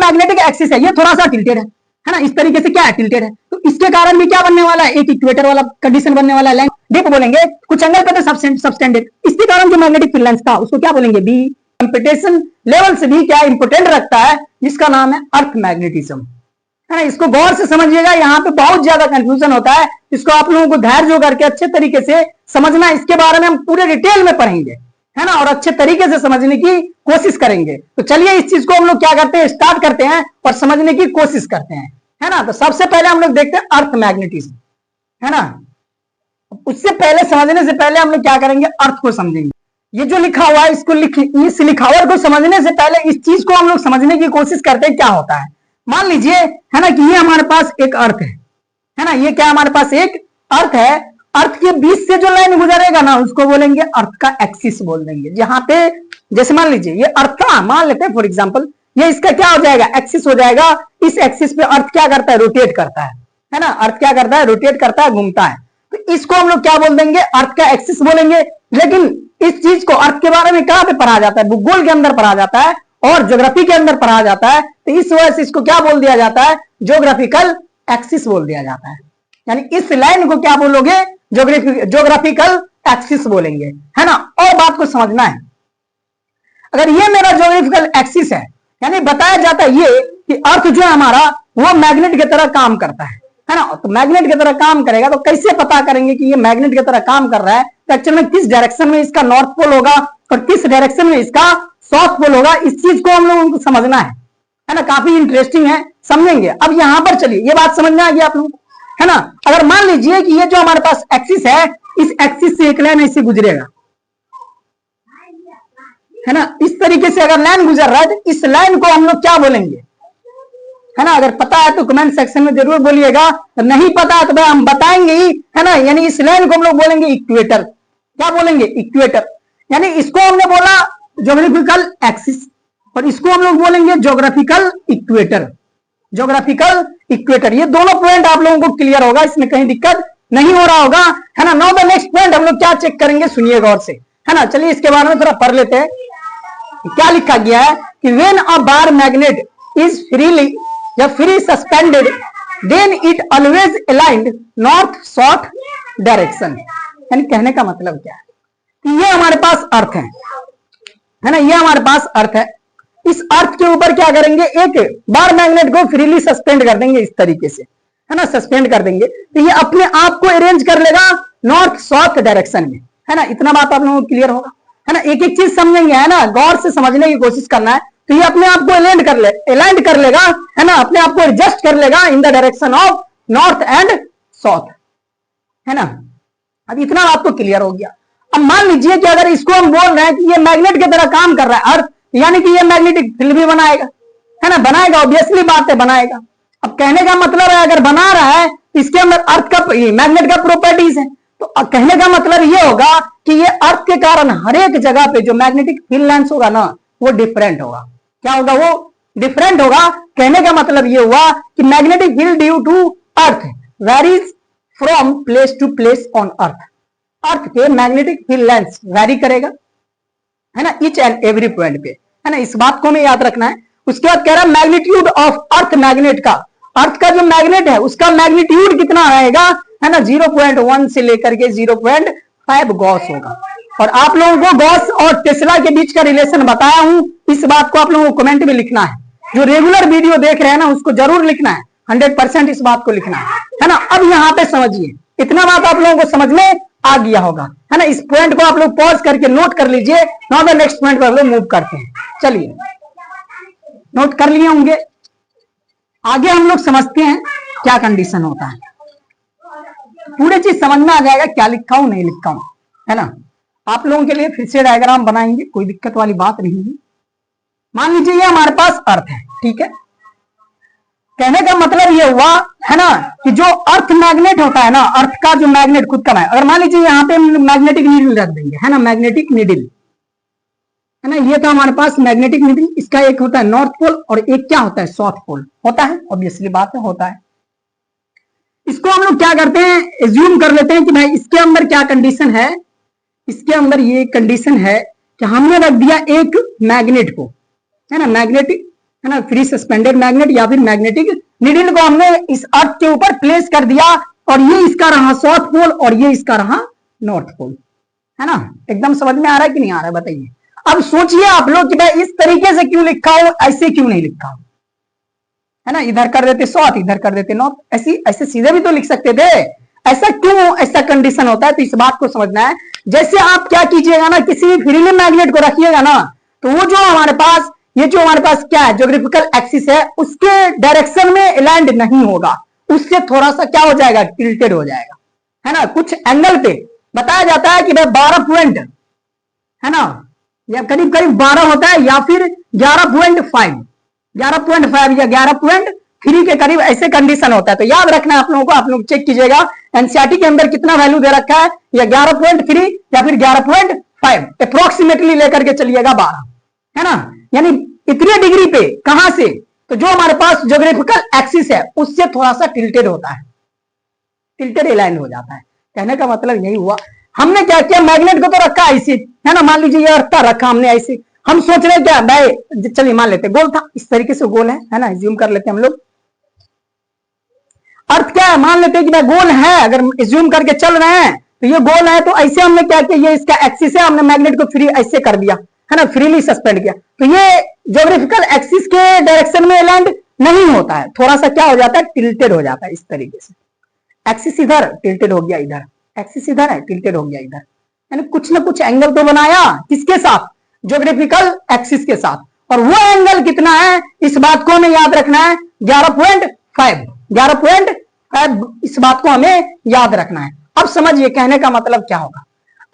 Magnetic axis है ये थोड़ा सा टिल्टेड है ना, इस तरीके से क्या है, टिल्टेड है, तो इसके कारण भी क्या बनने वाला है, एक इक्वेटर वाला कंडीशन बनने वाला है। डिप बोलेंगे, कुछ एंगल पे तो सबस्टेंडेड, इसके कारण जो मैग्नेटिक फील्ड लाइंस था उसको क्या बोलेंगे, बी। कंपटीशन लेवल से भी क्या इंपोर्टेंट रखता है, जिसका नाम है अर्थ मैग्नेटिज्म, है ना। इसको गौर से समझिएगा, यहाँ पे बहुत ज्यादा कंफ्यूजन होता है, इसको आप लोगों को धैर्य करके अच्छे तरीके से समझना, इसके बारे में हम पूरे डिटेल में पढ़ेंगे, है ना, और अच्छे तरीके से समझने की कोशिश करेंगे। तो चलिए इस चीज को हम लोग क्या करते हैं, स्टार्ट करते हैं और समझने की कोशिश करते हैं, है ना। तो सबसे पहले हम लोग देखते हैं अर्थ मैग्नेटिज्म, है ना। उससे पहले समझने से पहले हम लोग क्या करेंगे, अर्थ को समझेंगे। ये जो लिखा हुआ है इसको इस लिखावट को समझने से पहले इस चीज को हम लोग समझने की कोशिश करते हैं क्या होता है। मान लीजिए, है ना, कि ये हमारे पास एक अर्थ है ना, ये क्या हमारे पास एक अर्थ है, अर्थ के बीच से जो लाइन गुजरेगा ना उसको बोलेंगे अर्थ का एक्सिस बोल देंगे। जहां पे जैसे मान लीजिए ये अर्थ था, मान लेते हैं फॉर एग्जांपल, ये इसका क्या हो जाएगा, एक्सिस हो जाएगा। इस एक्सिस पे अर्थ क्या करता है, रोटेट करता है ना, अर्थ क्या करता है, रोटेट करता है, घूमता है। तो इसको हम लोग क्या बोल देंगे, अर्थ का एक्सिस बोलेंगे। लेकिन इस चीज को अर्थ के बारे में कहां पे पढ़ा जाता है, भूगोल के अंदर पढ़ा जाता है और ज्योग्राफी के अंदर पढ़ा जाता है। तो इस वजह से इसको क्या बोल दिया जाता है, ज्योग्राफिकल एक्सिस बोल दिया जाता है। यानी इस लाइन को क्या बोलोगे, ज्योग्राफिकल एक्सिस बोलेंगे, है ना। और बात को समझना है, अगर ये मेरा ज्योग्राफिकल एक्सिस है, यानी बताया जाता है ये कि अर्थ जो है हमारा वो मैग्नेट की तरह काम करता है ना। तो मैग्नेट की तरह काम करेगा, तो कैसे पता करेंगे कि ये मैग्नेट की तरह काम कर रहा है, तो एक्चुअल में किस डायरेक्शन में इसका नॉर्थ पोल होगा और किस डायरेक्शन में इसका साउथ पोल होगा, इस चीज को हम लोगों को समझना है ना। काफी इंटरेस्टिंग है, समझेंगे। अब यहां पर चलिए ये बात समझ में आ गई आप लोगों को, है ना। अगर मान लीजिए कि ये जो हमारे पास एक्सिस है, इस एक्सिस से एक लाइन ऐसे गुजरेगा, है ना, इस तरीके से अगर लाइन गुजर रहा है तो इस लाइन को हम लोग क्या बोलेंगे, है ना। अगर पता है तो कमेंट सेक्शन में जरूर बोलिएगा, नहीं पता है तो भाई हम बताएंगे ही, है ना। यानी इस लाइन को हम लोग बोलेंगे इक्वेटर, क्या बोलेंगे, इक्वेटर। यानी इसको हमने बोला ज्योग्राफिकल एक्सिस और इसको हम लोग बोलेंगे ज्योग्राफिकल इक्वेटर, ज्योग्राफिकल इक्वेटर। ये दोनों पॉइंट आप लोगों को क्लियर होगा, इसमें कहीं दिक्कत नहीं हो रहा होगा, है ना। नाउ द नेक्स्ट पॉइंट हम लोग क्या चेक करेंगे, सुनिए गौर से, है ना। चलिए इसके बारे में थोड़ा पढ़ लेते हैं। क्या लिखा गया है कि when a bar magnet is freely या free suspended then it always aligned north south direction. यानी कहने का मतलब क्या है कि ये हमारे पास अर्थ है ना, ये हमारे पास अर्थ है। इस अर्थ के ऊपर क्या करेंगे, एक बार मैग्नेट को फ्रीली सस्पेंड कर देंगे इस तरीके से, है ना, सस्पेंड कर देंगे तो ये अपने आप को अरेंज कर लेगा नॉर्थ साउथ डायरेक्शन में, है ना। इतना बात आप लोगों को क्लियर होगा, है ना। एक एक चीज समझेंगे, है ना, गौर से समझने की कोशिश करना है। तो ये अपने आप को अलाइन कर लेगा, है ना, अपने आप को एडजस्ट कर लेगा इन the direction of north and south, है ना। अब इतना बात तो क्लियर हो गया। अब मान लीजिए कि अगर इसको हम बोल रहे हैं कि ये मैग्नेट की तरह काम कर रहा है अर्थ, यानी कि ये मैग्नेटिक फील्ड भी बनाएगा, है ना, बनाएगा, ऑब्वियसली बात है बनाएगा। अब कहने का मतलब है अगर बना रहा है तो इसके अंदर अर्थ का, मैग्नेट का प्रॉपर्टीज है, तो कहने का मतलब ये होगा कि ये अर्थ के कारण हर एक जगह पे जो मैग्नेटिक फील्ड लाइंस होगा ना वो डिफरेंट होगा। क्या होगा, वो डिफरेंट होगा। कहने का मतलब ये हुआ कि magnetic field due to earth varies from place to place on earth. Earth के मैग्नेटिक फील्ड लाइंस वेरी करेगा, है ना, ईच एंड एवरी पॉइंट पे, है ना। इस बात को हमें याद रखना है। उसके बाद कह रहा है मैग्नीट्यूड ऑफ अर्थ मैग्नेट का, अर्थ का जो मैग्नेट है उसका मैग्नीट्यूड कितना रहेगा, है ना, 0.1 से लेकर के 0.5 गॉस होगा। और आप लोगों को गॉस और टेस्ला के बीच का रिलेशन बताया हूं, इस बात को आप लोगों को कमेंट में लिखना है। जो रेगुलर वीडियो देख रहे हैं ना उसको जरूर लिखना है, 100% इस बात को लिखना है ना। अब यहां पे समझिए, इतना बात आप लोगों को समझ में आ गया होगा, है ना। इस पॉइंट को आप लोग पॉज करके नोट कर लीजिए। नाउ द नेक्स्ट पॉइंट पर हम लोग मूव करते हैं। चलिए नोट कर लिए होंगे, आगे हम लोग समझते हैं क्या कंडीशन होता है। पूरी चीज समझ में आ जाएगा क्या लिखा हूं नहीं लिखा हूं, है ना। आप लोगों के लिए फिर से डायग्राम बनाएंगे, कोई दिक्कत वाली बात नहीं है। मान लीजिए ये हमारे पास अर्थ है, ठीक है। कहने का मतलब ये हुआ, है ना, कि जो अर्थ मैग्नेट होता है ना, अर्थ का जो मैग्नेट खुद का है, अगर मान लीजिए यहाँ पे मैग्नेटिक नीडल रख देंगे, है ना, मैग्नेटिक नीडल, है ना, ये तो हमारे पास मैग्नेटिक नीडल, इसका एक होता है नॉर्थ पोल और एक क्या होता है, साउथ पोल होता है, ऑब्वियसली बात है, होता है। इसको हम लोग क्या करते हैं, एज्यूम कर लेते हैं कि भाई इसके अंदर क्या कंडीशन है, इसके अंदर ये कंडीशन है कि हमने रख दिया एक मैग्नेट को, है ना, मैग्नेटिक है ना, फ्री सस्पेंडेड मैग्नेट या फिर मैग्नेटिक नीडल को हमने इस अर्थ के ऊपर प्लेस कर दिया और ये इसका रहा साउथ पोल और ये इसका रहा नॉर्थ पोल, है ना। एकदम समझ में आ रहा है कि नहीं आ रहा है बताइए। अब सोचिए आप लोग कि भाई इस तरीके से क्यों लिखा हो, ऐसे क्यों नहीं लिखा हो, है ना। इधर कर देते साउथ, इधर कर देते नॉर्थ, ऐसे सीधे भी तो लिख सकते थे। ऐसा क्यों, ऐसा कंडीशन होता है, तो इस बात को समझना है। जैसे आप क्या कीजिएगा ना, किसी भी फ्रीली मैग्नेट को रखिएगा ना, तो वो जो हमारे पास, ये जो हमारे पास क्या है, ज्योग्राफिकल एक्सिस है, उसके डायरेक्शन में लैंड नहीं होगा, उससे थोड़ा सा क्या हो जाएगा, टिल्टेड हो जाएगा, है ना। कुछ एंगल पे बताया जाता है कि भाई 12 पॉइंट, है ना, या करीब करीब 12 होता है या फिर 11.5 या 11.3 के करीब ऐसे कंडीशन होता है। तो याद रखना आप लोगों को, आप लोग चेक कीजिएगा एनसीईआरटी के अंदर कितना वैल्यू दे रखा है, या 11.3 या फिर 11.5 अप्रोक्सीमेटली लेकर के चलिएगा 12, है ना। यानी इतने डिग्री पे कहां से, तो जो हमारे पास ज्योग्राफिकल एक्सिस है उससे थोड़ा सा टिल्टेड होता है, टिल्टेड अलाइन हो जाता है। कहने का मतलब यही हुआ। हमने क्या किया, मैग्नेट को तो रखा ऐसे, है ना, मान लीजिए ये अर्थ का रखा हमने ऐसे, हम सोच रहे क्या भाई, चलिए मान लेते गोल था, इस तरीके से गोल है ना, ज्यूम कर लेते हम लोग। अर्थ क्या है, मान लेते हैं कि भाई गोल है, अगर ज्यूम करके चल रहे हैं तो ये गोल है, तो ऐसे हमने क्या किया, ये इसका एक्सिस है, हमने मैग्नेट को फ्री ऐसे कर दिया, है ना, फ्रीली सस्पेंड किया, तो ये ज्योग्राफिकल एक्सिस के डायरेक्शन में लैंड नहीं होता है, थोड़ा सा क्या हो जाता है, टिल्टेड हो जाता है इस तरीके से। एक्सिस इधर, टिल्टेड हो गया इधर, एक्सिस इधर है, टिल्टेड हो गया इधर, यानी कुछ ना कुछ एंगल तो बनाया, किसके साथ, ज्योग्राफिकल एक्सिस के साथ। और वो एंगल कितना है, इस बात को हमें याद रखना है, 11.5, इस बात को हमें याद रखना है। अब समझिए कहने का मतलब क्या होगा।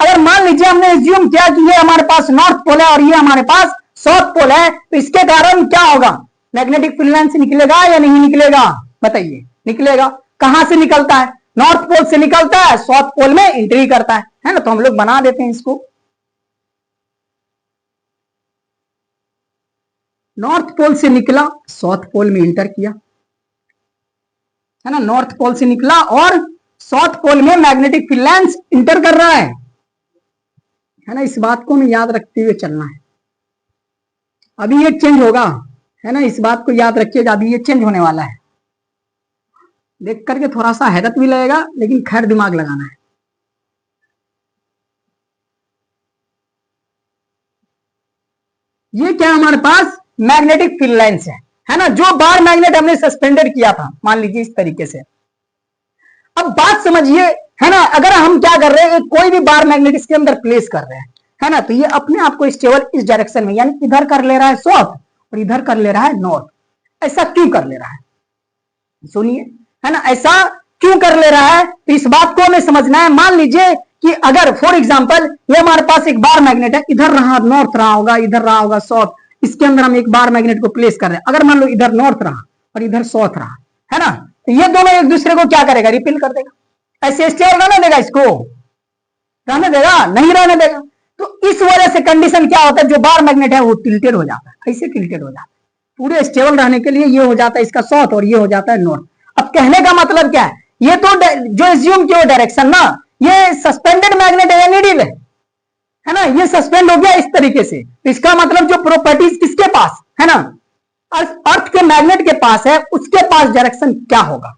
अगर मान लीजिए हमने एज्यूम किया कि ये हमारे पास नॉर्थ पोल है और ये हमारे पास साउथ पोल है, तो इसके कारण क्या होगा, मैग्नेटिक फील्ड लाइन से निकलेगा या नहीं निकलेगा, बताइए। निकलेगा। कहां से निकलता है, नॉर्थ पोल से निकलता है, साउथ पोल में एंट्री करता है ना। तो हम लोग बना देते हैं इसको, नॉर्थ पोल से निकला, साउथ पोल में इंटर किया, है ना, नॉर्थ पोल से निकला और साउथ पोल में मैग्नेटिक फील्ड लाइंस इंटर कर रहा है ना। इस बात को हमें याद रखते हुए चलना है। अभी ये चेंज होगा, है ना, इस बात को याद रखिएगा, अभी ये चेंज होने वाला है। देख करके थोड़ा सा हैरत भी लगेगा, लेकिन खैर दिमाग लगाना है। ये क्या हमारे पास मैग्नेटिक फील्ड लाइंस है ना, जो बार मैग्नेट हमने सस्पेंडेड किया था, मान लीजिए इस तरीके से। अब बात समझिए, है ना, अगर हम क्या कर रहे हैं, कोई भी बार मैग्नेट इसके अंदर प्लेस कर रहे हैं, है ना, तो ये अपने आप को स्टेबल इस डायरेक्शन में, यानी इधर कर ले रहा है साउथ और इधर कर ले रहा है नॉर्थ। ऐसा क्यों कर ले रहा है, सुनिए, है ना, ऐसा क्यों कर ले रहा है, तो इस बात को हमें समझना है। मान लीजिए कि अगर फॉर एग्जांपल ये हमारे पास एक बार मैग्नेट है, इधर रहा नॉर्थ रहा होगा, इधर रहा होगा साउथ, इसके अंदर हम एक बार मैग्नेट को प्लेस कर रहे हैं। अगर मान लो इधर नॉर्थ रहा और इधर साउथ रहा, है ना, तो ये दोनों एक दूसरे को क्या करेगा, रिपेल कर देगा। ऐसे स्टेबल रहने देगा, इसको रहने देगा, नहीं रहने देगा। तो इस वजह से कंडीशन क्या होता है, जो बार मैग्नेट है वो टिल्टेड हो जाता है, ऐसे टिल्टेड हो जाता है। पूरे स्टेबल रहने के लिए ये हो जाता है इसका साउथ और ये हो जाता है नॉर्थ। अब कहने का मतलब क्या है, ये तो जो एज्यूम किया डायरेक्शन ना, ये सस्पेंडेड मैग्नेट है या नीडल है ना, ये सस्पेंड हो गया इस तरीके से। तो इसका मतलब जो प्रॉपर्टीज किसके पास है ना, अर्थ के मैग्नेट के पास है, उसके पास डायरेक्शन क्या होगा,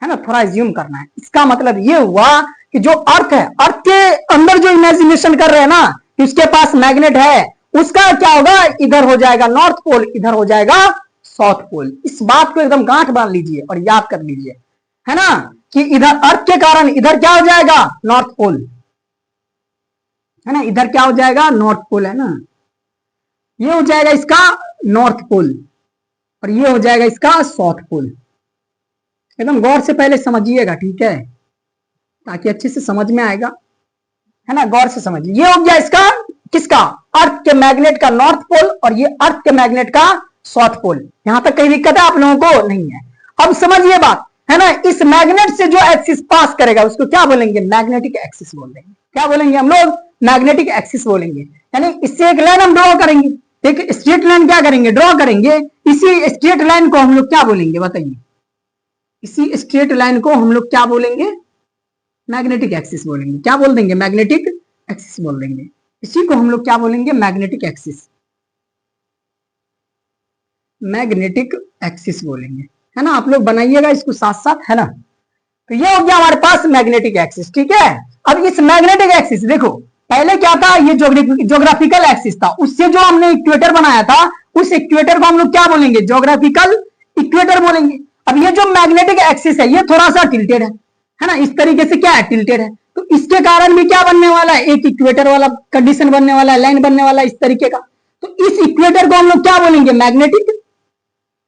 है ना, थोड़ा एज्यूम करना है। इसका मतलब ये हुआ कि जो अर्थ है, अर्थ के अंदर जो इमेजिनेशन कर रहे हैं ना, उसके पास मैग्नेट है, उसका क्या होगा, इधर हो जाएगा नॉर्थ पोल, इधर हो जाएगा साउथ पोल। इस बात को एकदम गांठ बांध लीजिए और याद कर लीजिए, है ना, कि इधर अर्थ के कारण इधर क्या हो जाएगा, नॉर्थ पोल, है ना, इधर क्या हो जाएगा, नॉर्थ पोल, है ना, ये हो जाएगा इसका नॉर्थ पोल और ये हो जाएगा इसका साउथ पोल। एकदम गौर से पहले समझिएगा, ठीक है, ताकि अच्छे से समझ में आएगा, है ना, गौर से समझिए। ये हो गया इसका किसका, अर्थ के मैग्नेट का नॉर्थ पोल और ये अर्थ के मैग्नेट का साउथ पोल। यहां तक कहीं दिक्कत है आप लोगों को, नहीं है। अब समझिए बात, है ना, इस मैग्नेट से जो एक्सिस पास करेगा उसको क्या बोलेंगे, मैग्नेटिक एक्सिस बोल देंगे। क्या बोलेंगे हम लोग, मैग्नेटिक एक्सिस बोलेंगे। यानी इससे एक लाइन हम ड्रॉ करेंगे, एक स्ट्रेट लाइन क्या करेंगे, ड्रॉ करेंगे। इसी स्ट्रेट लाइन को हम लोग क्या बोलेंगे, बताइए, इसी स्ट्रेट लाइन को हम लोग क्या बोलेंगे, मैग्नेटिक एक्सिस बोलेंगे। क्या बोल देंगे, मैग्नेटिक एक्सिस बोल देंगे। इसी को हम लोग क्या बोलेंगे, मैग्नेटिक एक्सिस। मैग्नेटिक एक्सिस बोलेंगे, है ना। आप लोग बनाइएगा इसको साथ साथ, है ना। तो ये हो गया हमारे पास मैग्नेटिक एक्सिस, ठीक है। अब इस मैग्नेटिक एक्सिस देखो, पहले क्या था, ये ज्योग्राफिकल एक्सिस था, उससे जो हमने इक्वेटर बनाया था, उस इक्वेटर को हम लोग क्या बोलेंगे, ज्योग्राफिकल इक्वेटर बोलेंगे। अब ये जो मैग्नेटिक एक्सिस है, ये थोड़ा सा टिल्टेड है ना, इस तरीके से क्या है, टिल्टेड है। तो इसके कारण भी क्या बनने वाला है, एक इक्वेटर वाला कंडीशन बनने वाला है, लाइन बनने वाला है इस तरीके का। तो इस इक्वेटर को हम लोग क्या बोलेंगे, मैग्नेटिक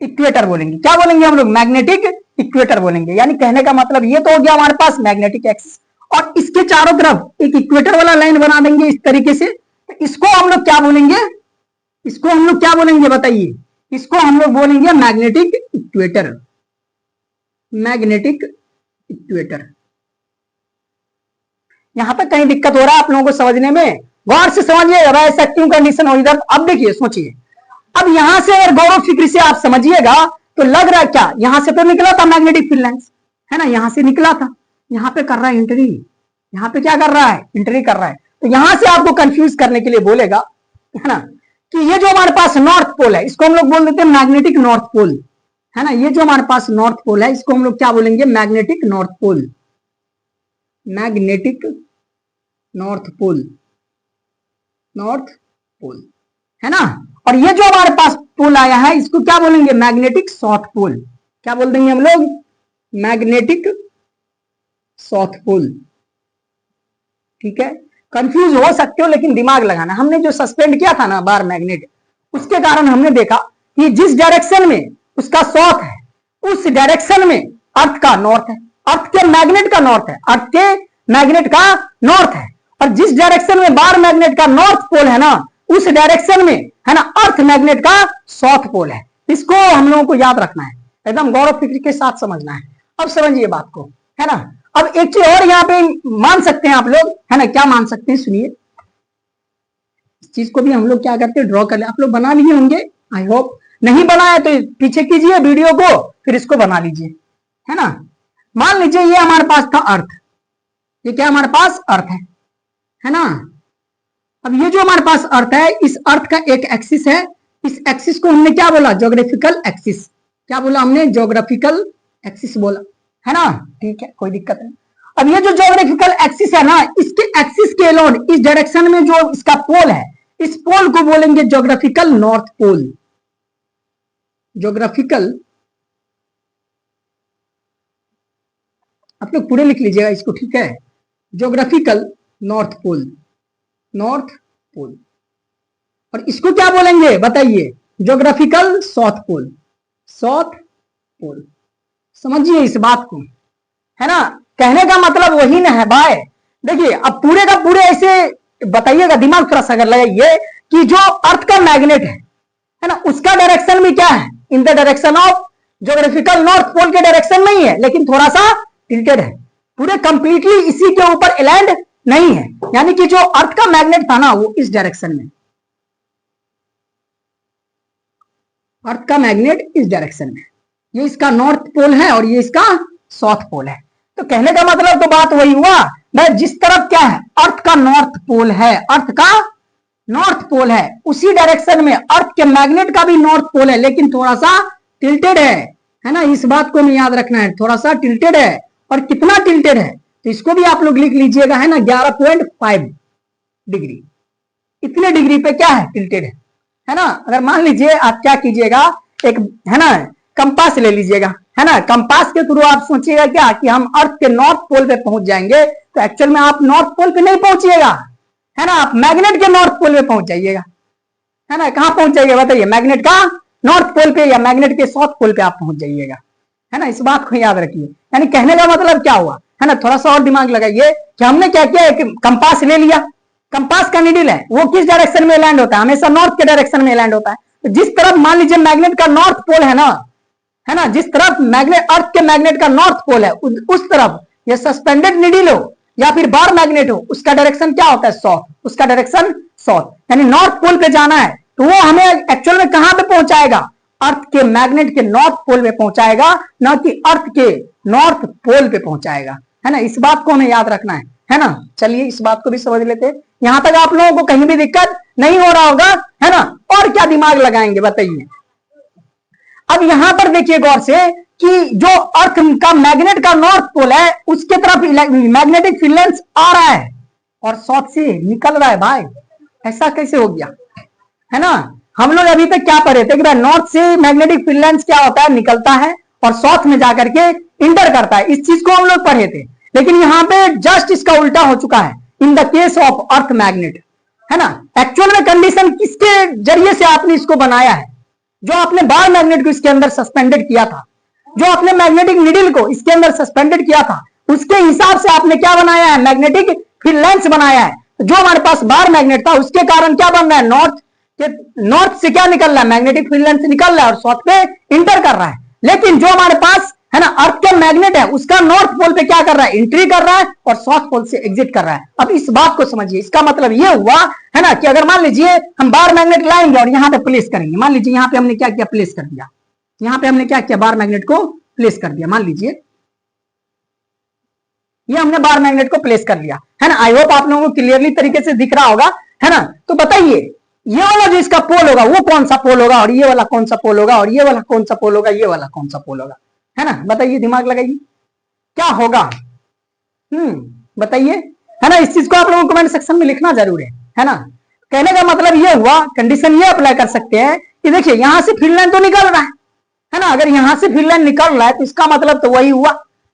इक्वेटर बोलेंगे। क्या बोलेंगे हम लोग, मैग्नेटिक इक्वेटर बोलेंगे। यानी कहने का मतलब ये तो हो गया हमारे पास मैग्नेटिक एक्सिस, और इसके चारों तरफ एक इक्वेटर वाला लाइन बना देंगे इस तरीके से। तो इसको हम लोग क्या बोलेंगे, इसको हम लोग क्या बोलेंगे बताइए, इसको हम लोग बोलेंगे मैग्नेटिक इक्वेटर। Magnetic equator. यहां पर कहीं दिक्कत हो रहा है आप लोगों को समझने में, गौर से समझिएगा भाई, ऐसा क्यों कंडीशन हो इधर। अब देखिए सोचिए, अब यहां से अगर गौरव फिक्र से आप समझिएगा तो लग रहा है क्या, यहां से तो निकला था मैग्नेटिक फील्ड लाइंस, है ना, यहां से निकला था, यहां पे कर रहा है एंट्री, यहां पे क्या कर रहा है, एंट्री कर रहा है। तो यहां से आपको कंफ्यूज करने के लिए बोलेगा, है ना, कि ये जो हमारे पास नॉर्थ पोल है, इसको हम लोग बोल देते हैं मैग्नेटिक नॉर्थ पोल, है ना। ये जो हमारे पास नॉर्थ पोल है, इसको हम लोग क्या बोलेंगे, magnetic north pole. Magnetic north pole, north pole, है ना। और ये जो हमारे पास पोल आया है, इसको क्या बोलेंगे, मैग्नेटिक साउथ पोल। क्या बोल देंगे हम लोग, मैग्नेटिक साउथ पोल, ठीक है। कंफ्यूज हो सकते हो लेकिन दिमाग लगाना, हमने जो सस्पेंड किया था ना बार मैग्नेट, उसके कारण हमने देखा कि जिस डायरेक्शन में उसका साउथ है, उस डायरेक्शन में अर्थ का नॉर्थ है, अर्थ के मैग्नेट का नॉर्थ है, अर्थ के मैग्नेट का नॉर्थ है। और जिस डायरेक्शन में बार मैग्नेट का नॉर्थ पोल है ना, उस डायरेक्शन में, है ना, अर्थ मैग्नेट का साउथ पोल है। इसको हम लोगों को याद रखना है, एकदम गौरव फिक्र के साथ समझना है। अब समझिए बात को, है ना। अब एक चीज और यहाँ पे मान सकते हैं आप लोग, है ना, क्या मान सकते हैं, सुनिए। इस चीज को भी हम लोग क्या करते हैं, ड्रॉ कर ले। आप लोग बना लिए होंगे, आई होप। नहीं बनाया तो पीछे कीजिए वीडियो को, फिर इसको बना लीजिए, है ना। मान लीजिए ये हमारे पास था अर्थ, ये क्या हमारे पास अर्थ है ना। अब ये जो हमारे पास अर्थ है, इस अर्थ का एक एक्सिस है, इस एक्सिस को हमने क्या बोला, ज्योग्राफिकल एक्सिस। क्या बोला हमने, ज्योग्राफिकल एक्सिस बोला, है ना, ठीक है, कोई दिक्कत नहीं। अब ये जो ज्योग्राफिकल एक्सिस है ना, इसके एक्सिस के अलोन इस डायरेक्शन में जो इसका पोल है, इस पोल को बोलेंगे ज्योग्राफिकल नॉर्थ पोल। ज्योग्राफिकल, आप लोग पूरे लिख लीजिएगा इसको, ठीक है, geographical north pole, north pole. और इसको क्या बोलेंगे बताइए, geographical south pole, south pole. समझिए इस बात को, है ना। कहने का मतलब वही ना है भाई। देखिए अब पूरे का पूरे ऐसे बताइएगा, दिमाग थोड़ा सा अगर लगाइए कि जो अर्थ का मैग्नेट है ना, उसका डायरेक्शन भी क्या है, in the direction of geographical north pole के डायरेक्शन में ही है, लेकिन थोड़ा सा टिल्टेड है, पूरे कंप्लीटली इसी के ऊपर अलाइंड नहीं है। यानी कि जो अर्थ का मैग्नेट था ना, वो इस डायरेक्शन में, अर्थ का मैग्नेट इस डायरेक्शन में, ये इसका नॉर्थ पोल है और ये इसका साउथ पोल है। तो कहने का मतलब तो बात वही हुआ भाई, जिस तरफ क्या है, अर्थ का नॉर्थ पोल है, अर्थ का नॉर्थ पोल है, उसी डायरेक्शन में अर्थ के मैग्नेट का भी नॉर्थ पोल है, लेकिन थोड़ा सा टिल्टेड है ना। इस बात को हमें याद रखना है, थोड़ा सा टिल्टेड है। और कितना टिल्टेड है, तो इसको भी आप लोग लिख लीजिएगा, है ना, 11.5 डिग्री, इतने डिग्री पे क्या है, टिल्टेड है ना। अगर मान लीजिए आप क्या कीजिएगा, एक, है ना, कंपास ले लीजिएगा, है ना। कंपास के थ्रू आप सोचिएगा क्या कि हम अर्थ के नॉर्थ पोल पे पहुंच जाएंगे, तो एक्चुअल में आप नॉर्थ पोल पे नहीं पहुंचिएगा, है ना, आप मैग्नेट के नॉर्थ पोल पे पहुंच जाइएगा, है ना। कहां पहुंच जाइएगा बताइए, मैग्नेट का नॉर्थ पोल पे या मैग्नेट के साउथ पोल पे आप पहुंच जाइएगा, है ना। इस बात को याद रखिए। यानी कहने का मतलब क्या हुआ, है ना, थोड़ा सा और दिमाग लगाइए कि हमने क्या किया, एक कंपास ले लिया, कंपास का नीडल है, वो किस डायरेक्शन में लैंड होता है, हमेशा नॉर्थ के डायरेक्शन में लैंड होता है। तो जिस तरफ मान लीजिए मैग्नेट का नॉर्थ पोल है ना, जिस तरफ मैग्नेट, अर्थ के मैग्नेट का नॉर्थ पोल है, उस तरफ ये सस्पेंडेड नीडल हो या फिर बार मैग्नेट हो, उसका डायरेक्शन क्या होता है, साउथ, उसका डायरेक्शन साउथ। यानी नॉर्थ पोल पे जाना है तो वो हमें एक्चुअल में कहां पे पहुंचाएगा, अर्थ के मैग्नेट के नॉर्थ पोल पे पहुंचाएगा, ना कि अर्थ के नॉर्थ पोल पे पहुंचाएगा, है ना। इस बात को हमें याद रखना है ना। चलिए इस बात को भी समझ लेते हैं, यहां तक आप लोगों को कहीं भी दिक्कत नहीं हो रहा होगा, है ना। और क्या दिमाग लगाएंगे बताइए, अब यहां पर देखिए गौर से कि जो अर्थ का मैग्नेट का नॉर्थ पोल है उसके तरफ मैग्नेटिक फील्ड लाइंस आ रहा है और साउथ से निकल रहा है भाई। ऐसा कैसे हो गया, है ना। हम लोग अभी तक क्या पढ़े थे कि भाई नॉर्थ से मैग्नेटिक फील्ड लाइंस क्या होता है, निकलता है और साउथ में जाकर के इंटर करता है। इस चीज को हम लोग पढ़े थे, लेकिन यहाँ पे जस्ट इसका उल्टा हो चुका है in the case of earth magnet, है ना। एक्चुअल में कंडीशन किसके जरिए से आपने इसको बनाया है, जो आपने बार मैग्नेट को इसके अंदर सस्पेंडेड किया था, जो आपने मैग्नेटिक निडल को इसके अंदर सस्पेंडेड किया था, उसके हिसाब से आपने क्या बनाया है, मैग्नेटिक फील्ड लाइंस बनाया है। जो हमारे पास बार मैग्नेट था उसके कारण क्या बन रहा है, नॉर्थ से क्या निकल रहा है, मैग्नेटिक फील्ड लाइंस निकल रहा है और साउथ पे इंटर कर रहा है। लेकिन जो हमारे पास है ना अर्थ का मैग्नेट है उसका नॉर्थ पोल पे क्या कर रहा है, एंट्री कर रहा है और साउथ पोल से एग्जिट कर रहा है। अब इस बात को समझिए, इसका मतलब ये हुआ है ना कि अगर मान लीजिए हम बार मैग्नेट लाएंगे और यहाँ पे प्लेस करेंगे, मान लीजिए यहाँ पे हमने क्या किया, प्लेस कर दिया, यहाँ पे हमने क्या किया, बार मैग्नेट को प्लेस कर दिया। मान लीजिए ये हमने बार मैग्नेट को प्लेस कर लिया, है ना। आई होप आप लोगों को क्लियरली तरीके से दिख रहा होगा, है ना। तो बताइए ये वाला जो इसका पोल होगा वो कौन सा पोल होगा, और ये वाला कौन सा पोल होगा, और ये वाला कौन सा पोल होगा, ये वाला कौन सा पोल होगा, है ना। बताइए, दिमाग लगाइए, क्या होगा। बताइए, है ना। इस चीज को आप लोगों को कमेंट सेक्शन में लिखना जरूर है ना। कहने का मतलब ये हुआ, कंडीशन ये अप्लाई कर सकते हैं कि देखिए यहां से फील्ड लाइन तो निकल रहा है ना। अगर यहां से फील्ड लाइन निकल रहा है तो इसका मतलब तो वही हुआ,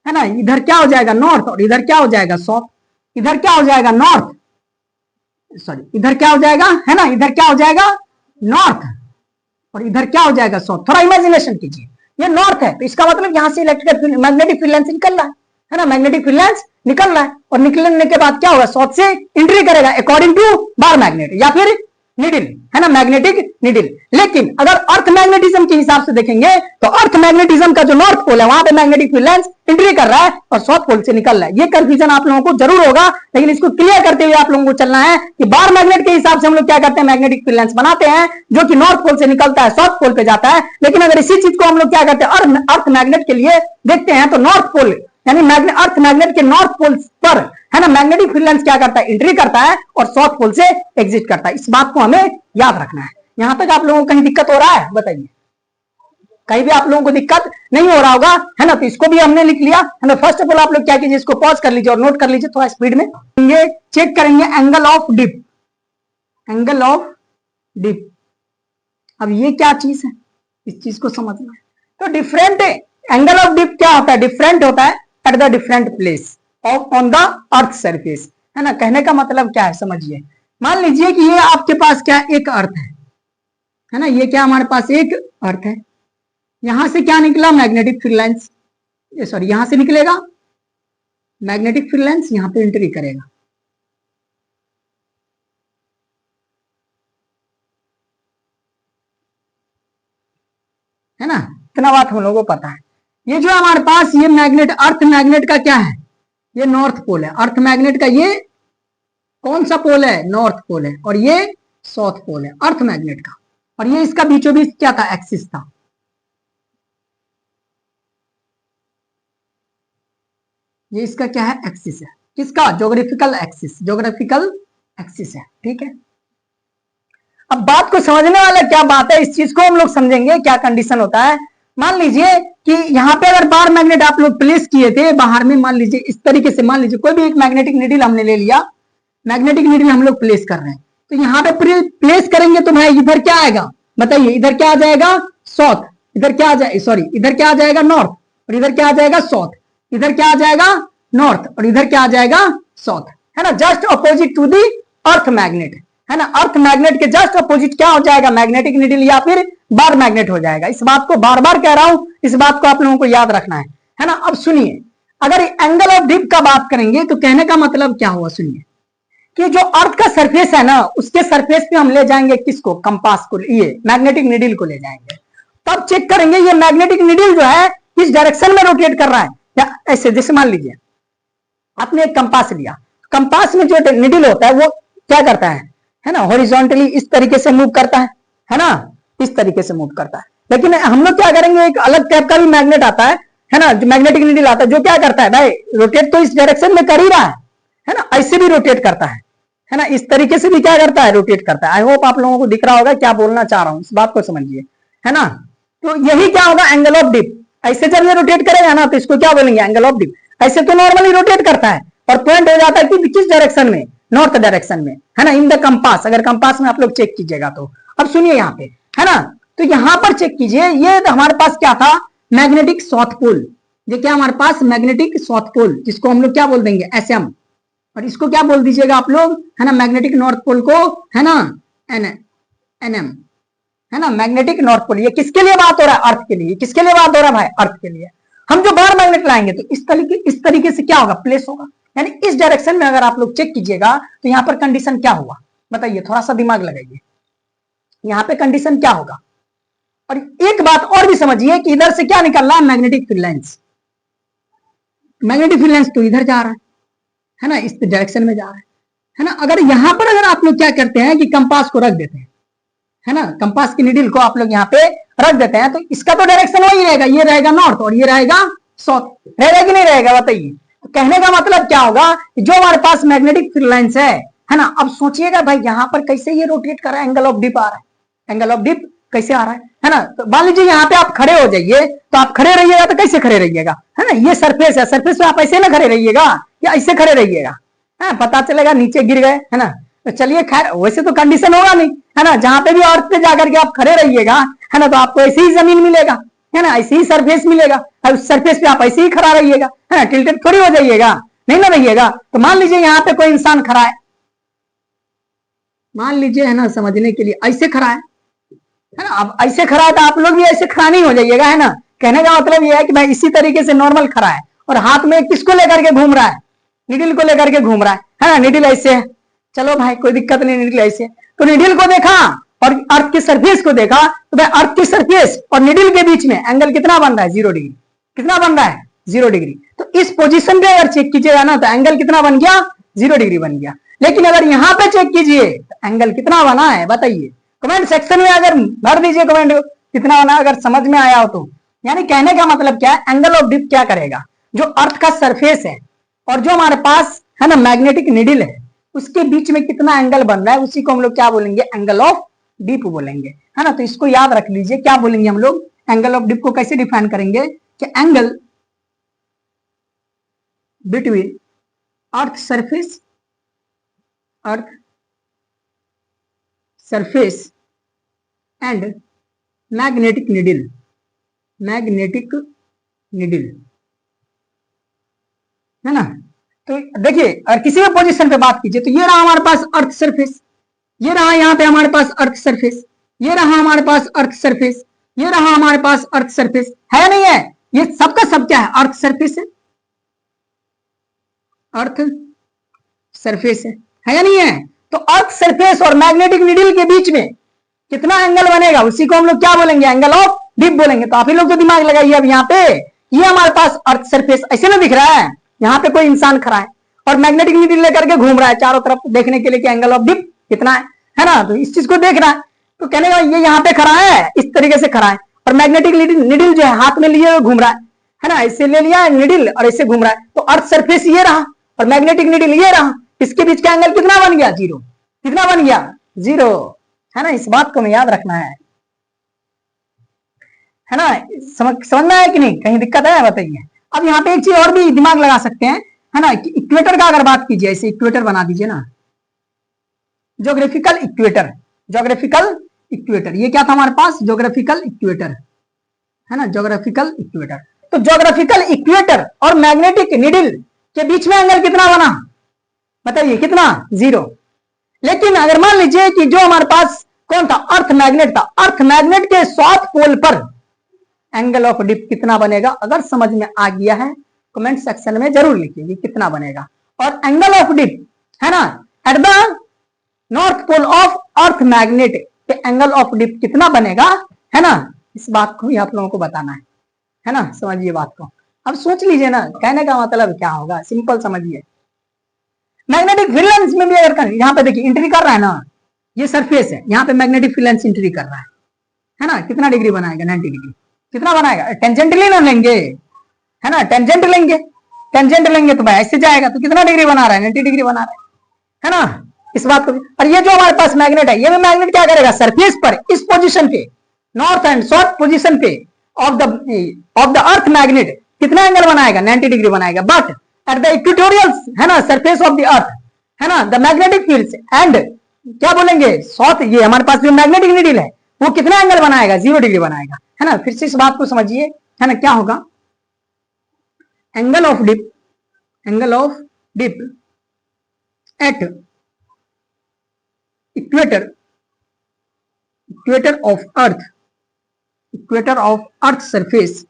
है ना। इधर क्या हो जाएगा, नॉर्थ, और इधर क्या हो जाएगा, साउथ। इधर क्या हो जाएगा, नॉर्थ, सॉरी इधर क्या हो जाएगा, है ना, इधर क्या हो जाएगा, नॉर्थ, और इधर क्या हो जाएगा, साउथ। थोड़ा इमेजिनेशन कीजिए, ये नॉर्थ है तो इसका मतलब यहां से इलेक्ट्रिकल मैग्नेटिक फील्ड लाइन निकल रहा है ना, मैग्नेटिक फील्ड लाइन निकल रहा है, और निकलने के बाद क्या होगा, साउथ से एंट्री करेगा अकॉर्डिंग टू बार मैग्नेट या फिर निडिल, है ना, मैग्नेटिक निडिल। लेकिन अगर अर्थ मैग्नेटिज्म के हिसाब से देखेंगे तो अर्थ मैग्नेटिज्म का जो नॉर्थ पोल है वहां पे मैग्नेटिक फील्ड लाइंस एंट्री कर रहा है और साउथ पोल से निकल रहा है। ये कंफ्यूजन आप लोगों को जरूर होगा, लेकिन इसको क्लियर करते हुए आप लोगों को चलना है कि बार मैग्नेट के हिसाब से हम लोग क्या करते हैं, मैग्नेटिक फील्ड लाइंस बनाते हैं जो कि नॉर्थ पोल से निकलता है, साउथ पोल पे जाता है। लेकिन अगर इसी चीज को हम लोग क्या करते हैं, अर्थ मैग्नेट के लिए देखते हैं तो नॉर्थ पोल यानी अर्थ मैग्नेट के नॉर्थ पोल पर, है ना, मैग्नेटिक फील्ड लाइंस क्या करता है, एंट्री करता है और साउथ पोल से एग्जिट करता है। इस बात को हमें याद रखना है। यहां तक आप लोगों को कहीं दिक्कत हो रहा है, बताइए। कहीं भी आप लोगों को दिक्कत नहीं हो रहा होगा, है ना। तो इसको भी हमने लिख लिया, है ना। फर्स्ट ऑफ ऑल आप लोग क्या कीजिए, इसको पॉज कर लीजिए और नोट कर लीजिए थोड़ा स्पीड में। ये चेक करेंगे angle of dip, angle of dip. अब ये क्या चीज है, इस चीज को समझना है। तो डिफरेंट एंगल ऑफ डिप क्या होता है, डिफरेंट होता है at the different place of on the earth surface, है ना। कहने का मतलब क्या है, समझिए। मान लीजिए कि ये आपके पास क्या एक अर्थ है ना, ये क्या हमारे पास एक अर्थ है। यहां से क्या निकला, मैग्नेटिक फील्ड लाइंस, सॉरी यहां से निकलेगा मैग्नेटिक फील्ड लाइंस, यहां पे एंट्री करेगा, है ना। इतना बात हम लोगों को पता है। ये जो हमारे पास ये मैग्नेट, अर्थ मैग्नेट का क्या है, ये नॉर्थ पोल है। अर्थ मैग्नेट का ये कौन सा पोल है, नॉर्थ पोल है, और ये साउथ पोल है अर्थ मैग्नेट का। और ये इसका बीचों बीच क्या था, एक्सिस था। ये इसका क्या है, एक्सिस है। किसका, ज्योग्राफिकल एक्सिस, ज्योग्राफिकल एक्सिस है, ठीक है। अब बात को समझने वाला क्या बात है, इस चीज को हम लोग समझेंगे क्या कंडीशन होता है। मान लीजिए कि यहाँ पे अगर बार मैग्नेट आप लोग प्लेस किए थे बाहर में, मान लीजिए इस तरीके से, मान लीजिए कोई भी एक मैग्नेटिक नीडल हमने ले लिया, मैग्नेटिक नीडल हम लोग प्लेस कर रहे हैं, तो यहाँ पे प्लेस करेंगे तो भाई इधर क्या आएगा, बताइए, इधर क्या आ जाएगा, साउथ, इधर क्या आ जाएगा, सॉरी इधर क्या आ जाएगा, नॉर्थ, और इधर क्या आ जाएगा, साउथ, इधर क्या आ जाएगा, नॉर्थ, और इधर क्या आ जाएगा, साउथ, है ना। Just opposite to the earth magnet, है ना। अर्थ मैग्नेट के जस्ट अपोजिट क्या हो जाएगा, मैग्नेटिक नीडल या फिर बार मैग्नेट हो जाएगा। इस बात को बार बार कह रहा हूं, इस बात को आप लोगों को याद रखना है ना। अब सुनिए, अगर एंगल ऑफ डिप का बात करेंगे तो कहने का मतलब क्या हुआ, सुनिए कि जो अर्थ का सरफेस है ना, उसके सरफेस पे हम ले जाएंगे किसको, कंपास को, ये मैग्नेटिक नीडल को ले जाएंगे। तब चेक करेंगे ये मैग्नेटिक नीडल जो है किस डायरेक्शन में रोटेट कर रहा है, या ऐसे, जैसे मान लीजिए आपने एक कंपास लिया, कंपास में जो नीडल होता है वो क्या करता है ना, हॉरिजॉन्टली इस तरीके से मूव करता है ना, इस तरीके से मूव करता है। लेकिन हम लोग क्या करेंगे, एक अलग टाइप का भी मैग्नेट आता है ना, जो मैग्नेटिक नीडल आता है, जो क्या करता है भाई, रोटेट तो इस डायरेक्शन में कर ही रहा है ना, ऐसे भी रोटेट करता है ना, इस तरीके से भी क्या करता है, रोटेट करता है। आई होप आप लोगों को दिख रहा होगा क्या बोलना चाह रहा हूं, इस बात को समझिए, है ना। तो यही क्या होगा, एंगल ऑफ डिप। ऐसे जब ये रोटेट करेगा ना तो इसको क्या बोलेंगे, एंगल ऑफ डिप। ऐसे तो नॉर्मली रोटेट करता है और पॉइंट हो जाता है कि किस डायरेक्शन में, नॉर्थ डायरेक्शन में, है ना, इन द कंपास। अगर कंपास में आप लोग चेक कीजिएगा तो अब सुनिए यहाँ पे, है ना, तो यहां पर चेक कीजिए, ये हमारे पास क्या था, मैग्नेटिक साउथ पोल। ये क्या हमारे पास, मैग्नेटिक साउथ पोल, जिसको हम लोग क्या बोल देंगे, SM। और इसको क्या बोल दीजिएगा आप लोग, है ना, मैग्नेटिक नॉर्थ पोल को, है ना, NM, है ना, मैग्नेटिक नॉर्थ पोल। ये किसके लिए बात हो रहा है, अर्थ के लिए। किसके लिए बात हो रहा है भाई, अर्थ के लिए। हम जो बार मैग्नेट लाएंगे तो इस तरीके से क्या होगा, प्लेस होगा, यानी इस डायरेक्शन में। अगर आप लोग चेक कीजिएगा तो यहाँ पर कंडीशन क्या होगा, बताइए, थोड़ा सा दिमाग लगाइए, यहाँ पे कंडीशन क्या होगा। और एक बात और भी समझिए कि इधर से क्या निकल रहा है, magnetic field lines. Magnetic field lines तो इधर जा रहा है ना, इस डायरेक्शन में जा रहा है ना। अगर यहां पर अगर आप लोग क्या करते हैं कि कंपास को रख देते हैं, है ना, कंपास की निडल को आप लोग यहाँ पे रख देते हैं, तो इसका तो डायरेक्शन वही रहेगा, ये रहेगा नॉर्थ और ये रहेगा साउथ, रहेगा कि नहीं रहेगा, बताइए। तो कहने का मतलब क्या होगा, जो हमारे पास मैग्नेटिक फील्ड लाइंस है ना। अब सोचिएगा भाई यहाँ पर कैसे ये रोटेट कर रहा है, एंगल ऑफ डिप आ रहा है, एंगल ऑफ डिप कैसे आ रहा है ना। तो मान लीजिए यहाँ पे आप खड़े हो जाइए, तो आप खड़े रहिएगा तो कैसे खड़े रहिएगा, है ना, ये सरफेस है, सरफेस पे आप ऐसे ना खड़े रहिएगा या ऐसे खड़े रहिएगा, है, पता चलेगा नीचे गिर गए, है ना। तो चलिए खैर, वैसे तो कंडीशन होगा नहीं, है ना, जहां पे भी अर्थ पे जाकर के आप खड़े रहिएगा, है ना, तो आपको ऐसे ही जमीन मिलेगा, है ना, ऐसे ही सरफेस मिलेगा, और उस सरफेस पे आप ऐसे ही खड़ा रहिएगा, है ना, टिल्टेड थोड़ी हो जाइएगा, नहीं ना रहिएगा। तो मान लीजिए यहाँ पे कोई इंसान खड़ा है, मान लीजिए, है ना, समझने के लिए ऐसे खड़ा है ना। अब ऐसे खड़ा है तो आप लोग भी ऐसे खड़ा नहीं हो जाइएगा, है ना। कहने का मतलब ये है कि भाई इसी तरीके से नॉर्मल खड़ा है और हाथ में किसको लेकर के घूम रहा है, निडिल को लेकर के घूम रहा है ना। निडिल ऐसे है, चलो भाई कोई दिक्कत नहीं, निडिल ऐसे। तो निडिल को देखा और अर्थ के सरफेस को देखा, तो भाई अर्थ के सरफेस और निडिल के बीच में एंगल कितना बन रहा है, 0 डिग्री। कितना बन रहा है, 0 डिग्री। तो इस पोजीशन पे अगर चेक कीजिएगा ना तो एंगल कितना बन गया, 0 डिग्री बन गया। लेकिन अगर यहां पे चेक कीजिए तो एंगल कितना बना है, बताइए, कमेंट सेक्शन में अगर भर दीजिए कमेंट कितना बना, अगर समझ में आया हो तो। यानी कहने का मतलब क्या है, एंगल ऑफ डिप क्या करेगा, जो अर्थ का सरफेस है और जो हमारे पास है ना मैग्नेटिक निडिल है, उसके बीच में कितना एंगल बन रहा है, उसी को हम लोग क्या बोलेंगे, एंगल ऑफ डिप बोलेंगे, है ना। तो इसको याद रख लीजिए, क्या बोलेंगे हम लोग, एंगल ऑफ डिप को कैसे डिफाइन करेंगे कि angle between earth surface and magnetic needle, है ना। तो देखिए, अगर किसी भी पोजीशन पे बात कीजिए तो ये रहा हमारे पास अर्थ सरफेस, ये रहा यहाँ पे हमारे पास अर्थ सरफेस, ये रहा हमारे पास अर्थ सरफेस, ये रहा हमारे पास अर्थ सरफेस, है या नहीं है, ये सबका सब क्या है, अर्थ सरफेस है, अर्थ सरफेस है या नहीं है। तो अर्थ सरफेस और मैग्नेटिक निडिल के बीच में कितना एंगल बनेगा, उसी को हम लोग क्या बोलेंगे, एंगल ऑफ डिप बोलेंगे। तो आप ही लोग तो दिमाग लगाइए। अब यहाँ पे ये हमारे पास अर्थ सरफेस ऐसे ना दिख रहा है, यहाँ पे कोई इंसान खड़ा है और मैग्नेटिक निडिल लेकर के घूम रहा है चारों तरफ देखने के लिए कि एंगल ऑफ डिप कितना है ना। तो इस चीज को देख रहा है, तो कहने का ये यहाँ पे खड़ा है, इस तरीके से खड़ा है और मैग्नेटिक निडिल जो है हाथ में लिए घूम रहा है ना, ऐसे ले लिया निडिल और ऐसे घूम रहा है। तो अर्थ सरफेस ये रहा और मैग्नेटिक निडिल ये रहा, इसके बीच का एंगल कितना बन गया, 0। कितना बन गया, 0, है ना। इस बात को हमें याद रखना है ना। समझना है कि नहीं, कहीं दिक्कत है बताइए। अब यहाँ पे एक चीज और भी दिमाग लगा सकते हैं, है ना, कि इक्वेटर का अगर बात कीजिए, ऐसे इक्वेटर बना दीजिए ना, ज्योग्राफिकल इक्वेटर, ये क्या था हमारे पास, ज्योग्राफिकल इक्वेटर, है ना, ज्योग्राफिकल इक्वेटर। तो ज्योग्राफिकल इक्वेटर और मैग्नेटिक निडिल के बीच में एंगल कितना बना, बताइए, कितना, 0। लेकिन अगर मान लीजिए कि जो हमारे पास कौन था, अर्थ मैग्नेट था, अर्थ मैग्नेट के साउथ पोल पर एंगल ऑफ डिप कितना बनेगा, अगर समझ में आ गया है कमेंट सेक्शन में जरूर लिखिए कितना बनेगा। और एंगल ऑफ डिप, है ना, at the north pole of earth magnet पे एंगल ऑफ डिप कितना बनेगा, है ना। इस बात को ही आप लोगों को बताना है ना, समझिए बात को। अब सोच लीजिए ना, कहने का मतलब क्या होगा, सिंपल समझिए। मैग्नेटिक फील्ड लाइंस में भी अगर यहाँ पे देखिए एंट्री कर रहा है ना, ये सरफेस है, यहाँ पे मैग्नेटिक फील्ड लाइंस एंट्री कर रहा है ना, कितना डिग्री बनाएगा, 90 डिग्री। कितना बनाएगा, टेंजेंटली ना लेंगे, है ना, टेंजेंट लेंगे तो भाई ऐसे जाएगा, तो कितना डिग्री बना रहा है, 90 डिग्री बना रहा है ना। इस बात को भी, और ये जो हमारे पास मैग्नेट है, ये भी मैग्नेट क्या करेगा, सरफेस पर इस पोजीशन पे नॉर्थ एंड साउथ पोजीशन पे ऑफ द अर्थ मैग्नेट कितना एंगल बनाएगा, 90 डिग्री बनाएगा। बट एट द इक्वेटोरियल, है ना, सरफेस ऑफ द अर्थ, है ना, द मैग्नेटिक फील्ड एंड क्या बोलेंगे, साउथ, ये हमारे पास जो मैग्नेटिक नीडल है वो कितना एंगल बनाएगा, 0 डिग्री बनाएगा, है ना। फिर से इस बात को समझिए, है ना, क्या होगा, angle of dip at equator of earth surface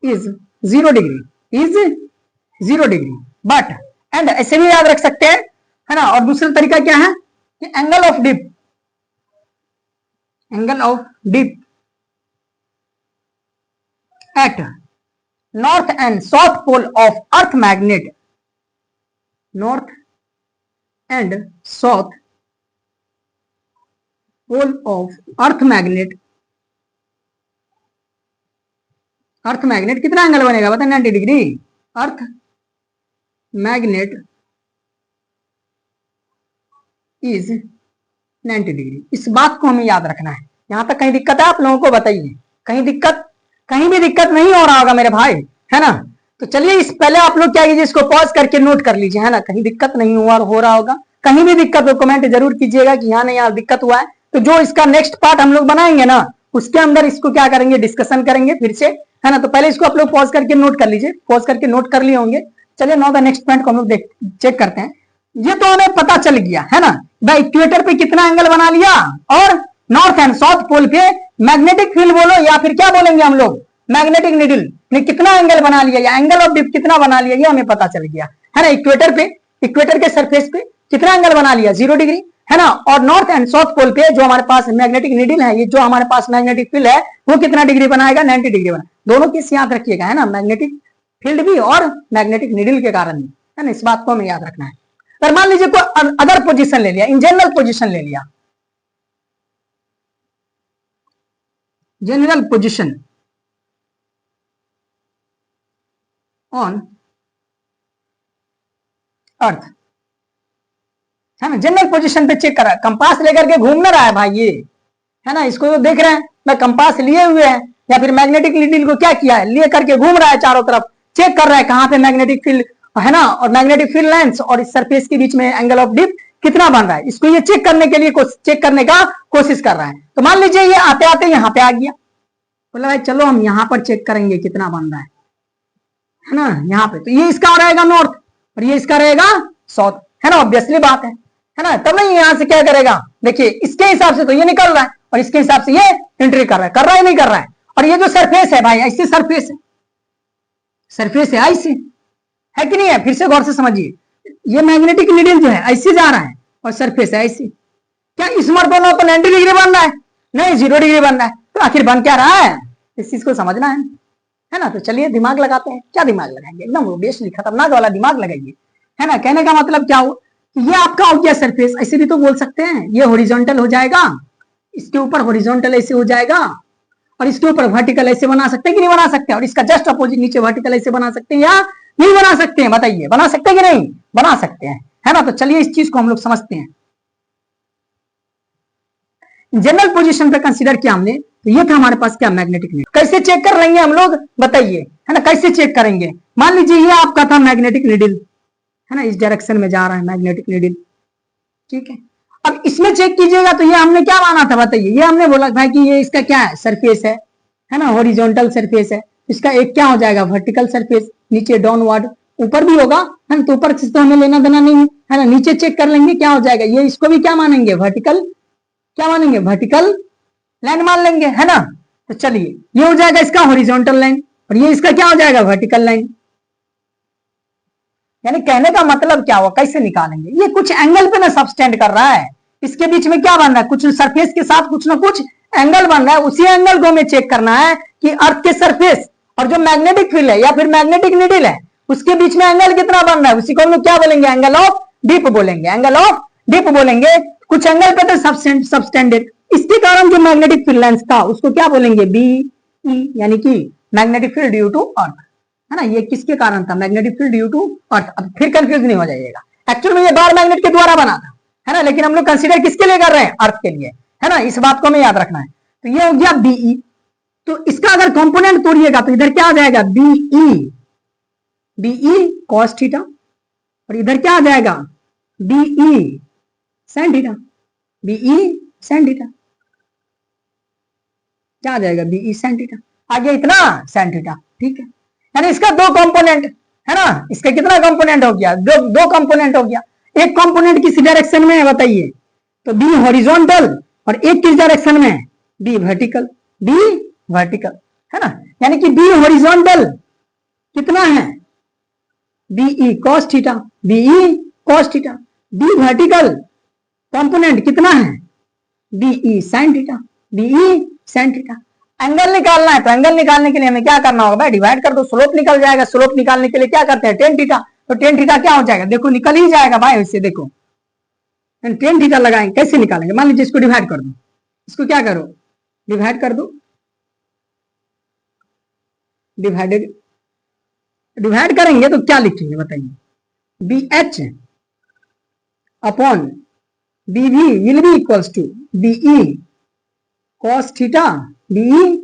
is 0 degree, but and ऐसे भी याद रख सकते हैं, है ना। और दूसरा तरीका क्या है कि angle of dip at north and south pole of earth magnet, north and south pole of earth magnet कितना एंगल बनेगा बता, 90 degree. Earth magnet is 90 degree. इस बात को हमें याद रखना है। यहां तक कहीं दिक्कत है आप लोगों को, बताइए, कहीं भी दिक्कत नहीं हो रहा होगा मेरे भाई, है ना। तो चलिए इस पहले आप लोग क्या कीजिए, इसको पॉज करके नोट कर लीजिए, है ना। कहीं दिक्कत नहीं हो रहा होगा, कहीं भी दिक्कत हो कमेंट जरूर कीजिएगा कि यहाँ नहीं यहाँ दिक्कत हुआ है। तो जो इसका नेक्स्ट पार्ट हम लोग बनाएंगे ना, उसके अंदर इसको क्या करेंगे, डिस्कशन करेंगे फिर से, है ना। तो पहले इसको आप लोग पॉज करके नोट कर लीजिए, पॉज करके नोट कर लिए होंगे। चलिए नाउ द नेक्स्ट पॉइंट को हम लोग चेक करते हैं। ये तो हमें पता चल गया, है ना, भाई इक्वेटर पे कितना एंगल बना लिया, और नॉर्थ एंड साउथ पोल पे मैग्नेटिक फील्ड बोलो या फिर क्या बोलेंगे हम लोग, मैग्नेटिक नीडल ने कितना एंगल बना लिया या एंगल ऑफ डिप कितना बना लिया, ये हमें पता चल गया, है ना। इक्वेटर के सरफेस पे कितना एंगल बना लिया, 0 डिग्री, है ना। और नॉर्थ एंड साउथ पोल पे जो हमारे पास मैग्नेटिक नीडल है, ये जो हमारे पास मैग्नेटिक फील्ड है वो कितना डिग्री बनाएगा, 90 डिग्री बना। दोनों चीज याद रखिएगा, है ना, मैग्नेटिक फील्ड भी और मैग्नेटिक नीडल के कारण भी, है ना। इस बात को हमें याद रखना है। अगर मान लीजिए कोई अदर पोजीशन ले लिया, इन जनरल पोजीशन ले लिया, जनरल पोजीशन ऑन अर्थ, है ना। जनरल पोजीशन पे चेक करा, कंपास लेकर के घूम ना रहा है भाई ये, है ना। इसको तो देख रहे हैं मैं कंपास लिए हुए हैं, या फिर मैग्नेटिक नीडल को क्या किया है, लिए करके घूम रहा है चारों तरफ, चेक कर रहा है कहां पे मैग्नेटिक फील्ड, है ना, और मैग्नेटिक फील्ड लाइंस और इस सरफेस के बीच में एंगल ऑफ डिप कितना बन रहा है, इसको ये चेक करने के लिए चेक करने का कोशिश कर रहा है। तो मान लीजिए ये आते आते यहाँ पे आ गया, बोला भाई चलो हम यहाँ पर चेक करेंगे कितना बन रहा है ना, यहाँ पे। तो ये इसका रहेगा नॉर्थ और ये इसका रहेगा साउथ, है ना, ऑब्वियसली बात है ना। तब नहीं यहाँ से क्या करेगा, देखिए इसके हिसाब से तो ये निकल रहा है और इसके हिसाब से ये एंट्री कर रहा है नहीं कर रहा है। और ये जो सरफेस है भाई, ऐसी सरफेस है ऐसी, है कि नहीं है, फिर से गौर से समझिए, ये मैग्नेटिक नीडल जो है ऐसे जा रहा है और सरफेस है ऐसी। क्या इस मर्दों तो 90 डिग्री बन रहा है, नहीं 0 डिग्री बन रहा है, तो आखिर बन क्या रहा है, इस चीज को समझना है ना। तो चलिए दिमाग लगाते हैं। क्या दिमाग लगाएंगे, एकदम ऑब्वियसली खतरनाक वाला दिमाग लगाइए, है ना। कहने का मतलब क्या हो, ये आपका हो गया सरफेस, ऐसे भी तो बोल सकते हैं, ये हॉरिजॉन्टल हो जाएगा, इसके ऊपर हॉरिजॉन्टल ऐसे हो जाएगा और इसके ऊपर वर्टिकल ऐसे बना सकते हैं कि नहीं बना सकते, और इसका जस्ट अपोजिट नीचे वर्टिकल ऐसे बना सकते हैं या नहीं बना सकते हैं, बताइए, बना सकते हैं कि नहीं, बना सकते हैं, है ना। तो चलिए इस चीज को हम लोग समझते हैं। जनरल पोजीशन पे कंसीडर किया हमने, तो ये था हमारे पास क्या, मैग्नेटिक नीडल। कैसे चेक कर लेंगे हम लोग, बताइए, है ना, कैसे चेक करेंगे। मान लीजिए ये आपका था मैग्नेटिक नीडल, है ना, इस डायरेक्शन में जा रहा है मैग्नेटिक नीडल, ठीक है। अब इसमें चेक कीजिएगा तो ये हमने क्या माना था, बताइए, ये हमने बोला भाई कि ये इसका क्या है, सरफेस है ना, हॉरिजॉन्टल सरफेस है। इसका एक क्या हो जाएगा, वर्टिकल सरफेस, नीचे डाउनवर्ड, ऊपर भी होगा, है ना, तो ऊपर से तो हमें लेना देना नहीं है ना। नीचे चेक कर लेंगे क्या हो जाएगा, ये इसको भी क्या मानेंगे, वर्टिकल, क्या मानेंगे, वर्टिकल लाइन मान लेंगे, है ना। तो चलिए ये हो जाएगा इसका हॉरिजॉन्टल लाइन और ये इसका क्या हो जाएगा, वर्टिकल लाइन। यानी कहने का मतलब क्या हुआ, कैसे निकालेंगे, ये कुछ एंगल पे ना सबस्टेंड कर रहा है, इसके बीच में क्या बन रहा है, कुछ सरफेस के साथ कुछ ना कुछ एंगल बन रहा है। उसी एंगल को हमें चेक करना है कि अर्थ के सरफेस और जो मैग्नेटिक फील्ड है या फिर मैग्नेटिक नीडल है उसके बीच में एंगल कितना बन रहा है, उसी को हम लोग क्या बोलेंगे, एंगल ऑफ डिप बोलेंगे, एंगल ऑफ डिप बोलेंगे। कुछ एंगल पे तो सबस्टेंडेड, इसके कारण जो मैग्नेटिक फील्ड लेंस था उसको क्या बोलेंगे, बी ई, यानी कि magnetic field due to earth, है ना। ये किसके कारण था, magnetic field due to earth. अब फिर कंफ्यूज नहीं हो जाइएगा, एक्चुअल में ये बार मैग्नेट के द्वारा बना था, है ना, लेकिन हम लोग कंसीडर किसके लिए कर रहे हैं, अर्थ के लिए, है ना, इस बात को हमें याद रखना है। तो ये हो गया बीई। तो इसका अगर कंपोनेंट तोड़िएगा तो इधर क्या आ जाएगा, बीई, बीई कॉस थीटा, और इधर क्या आ जाएगा, BE sine theta, BE sine theta, क्या आ जाएगा, बीई साइन थीटा, आगे इतना साइन थीटा, ठीक है। यानी इसका दो कंपोनेंट, है ना, इसका कितना कंपोनेंट हो गया, दो कंपोनेंट हो गया। एक कंपोनेंट किस डायरेक्शन में है बताइए, तो बी हॉरिजॉन्टल, और एक किस डायरेक्शन में है, बी वर्टिकल, बी वर्टिकल, है ना। यानी कि बी हॉरिजॉन्टल कितना है, BE cos theta, BE cos theta, B vertical component कितना है, BE sine theta, BE sine theta. Angle निकालना है, तो एंगल निकालने के लिए हमें क्या करना होगा भाई, डिवाइड कर दो, स्लोप निकल जाएगा। स्लोप निकालने के लिए क्या करते हैं, टेन थीटा, तो टेन थीटा क्या हो जाएगा, देखो निकल ही जाएगा भाई इससे, देखो टेन थीटा लगाएंगे, कैसे निकालेंगे, मान लीजिए इसको डिवाइड कर दो, इसको क्या करो, डिवाइड कर दो, डिवाइड करेंगे तो क्या लिखेंगे बताइए, B H upon B V will be equals to BE cos theta, BE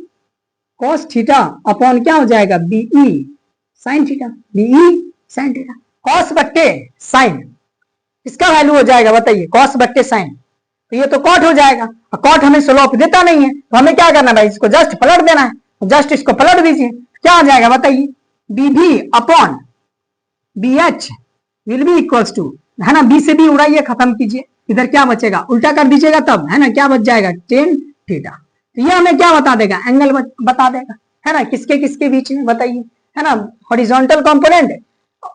cos theta upon क्या हो जाएगा, BE sine theta, BE sine theta, cos बट्टे साइन, इसका वैल्यू हो जाएगा बताइए, कॉस बट्टे साइन, तो ये तो कॉट हो जाएगा, और कॉट हमें स्लोप देता नहीं है, तो हमें क्या करना है भाई, इसको जस्ट पलट देना है, जस्ट इसको पलट दीजिए, क्या हो जाएगा बताइए, बी भी upon B H will be equals to, है ना, बी से बी उड़ाइए, खत्म कीजिए, इधर क्या बचेगा, उल्टा कर दीजिएगा तब, है ना, क्या बच जाएगा, टेन थीटा। तो ये हमें क्या बता देगा, एंगल बता देगा, है ना, किसके किसके बीच में बताइए, है ना, horizontal component,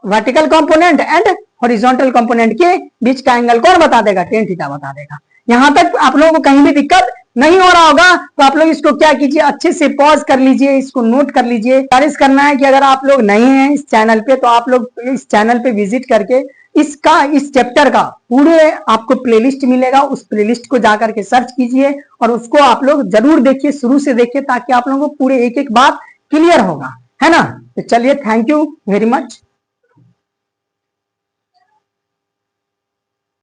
vertical component and horizontal component के बीच का एंगल कौन बता देगा, टेन थीटा बता देगा। यहां तक आप लोगों को कहीं भी दिक्कत नहीं हो रहा होगा, तो आप लोग इसको क्या कीजिए, अच्छे से पॉज कर लीजिए, इसको नोट कर लीजिए। गुजारिश करना है कि अगर आप लोग नए हैं इस चैनल पे, तो आप लोग इस चैनल पे विजिट करके इसका, इस चैप्टर का पूरे आपको प्लेलिस्ट मिलेगा, उस प्लेलिस्ट को जाकर के सर्च कीजिए और उसको आप लोग जरूर देखिए, शुरू से देखिए, ताकि आप लोगों को पूरे एक एक बात क्लियर होगा, है ना। तो चलिए, थैंक यू वेरी मच।